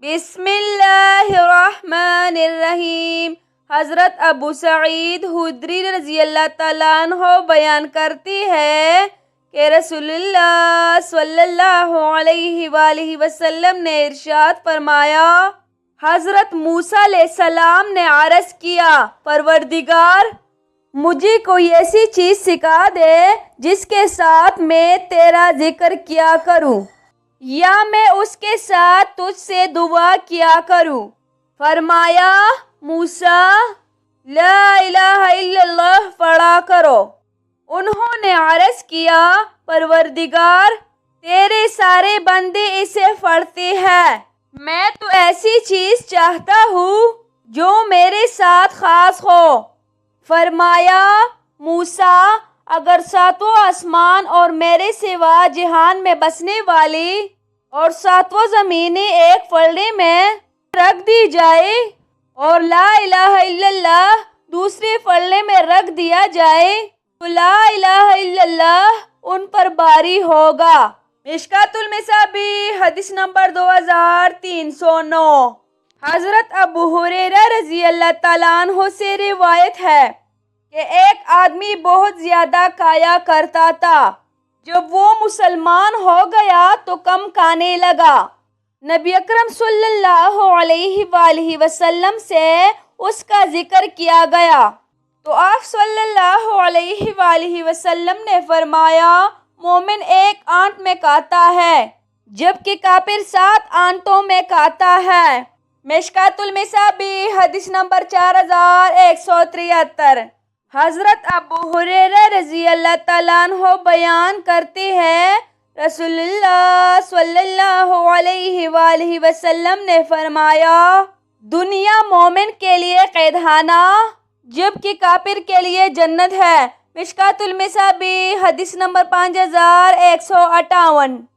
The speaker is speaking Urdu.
بسم اللہ الرحمن الرحیم۔ حضرت ابو سعید خدری رضی اللہ تعالیٰ عنہ بیان کرتی ہے کہ رسول اللہ صلی اللہ علیہ وآلہ وسلم نے ارشاد فرمایا، حضرت موسیٰ علیہ السلام نے عرض کیا، پروردگار مجھے کوئی ایسی چیز سکھا دے جس کے ساتھ میں تیرا ذکر کیا کروں یا میں اس کے ساتھ تجھ سے دعا کیا کروں۔ فرمایا، موسیٰ لا الہ الا اللہ پڑھا کرو۔ انہوں نے عرض کیا، پروردگار تیرے سارے بندے اسے پڑھتے ہیں، میں تو ایسی چیز چاہتا ہوں جو میرے ساتھ خاص ہو۔ فرمایا، موسیٰ اگر ساتوں آسمان اور میرے سوا جہان میں بسنے والی اور ساتوں زمینیں ایک پلڑے میں رکھ دی جائے اور لا الہ الا اللہ دوسرے پلڑے میں رکھ دیا جائے تو لا الہ الا اللہ ان پر باری ہوگا۔ مشکوٰۃ المصابیح حدیث نمبر 2309۔ حضرت ابو ہریرہ رضی اللہ تعالیٰ عنہ سے روایت ہے کہ ایک آدمی بہت زیادہ کھایا کرتا تھا، جب وہ مسلمان ہو گیا تو کم کھانے لگا۔ نبی اکرم صلی اللہ علیہ وآلہ وسلم سے اس کا ذکر کیا گیا تو آپ صلی اللہ علیہ وآلہ وسلم نے فرمایا، مومن ایک آنت میں کھاتا ہے جبکہ کافر 7 آنتوں میں کھاتا ہے۔ مشکوٰۃ المصابیح حدیث نمبر 4173۔ حضرت ابو ہریرہ رضی اللہ تعالیٰ عنہ بیان کرتے ہیں، رسول اللہ صلی اللہ علیہ وآلہ وسلم نے فرمایا، دنیا مومن کے لیے قید خانہ جبکہ کافر کے لیے جنت ہے۔ مشکوٰۃ المصابیح حدیث نمبر 5158۔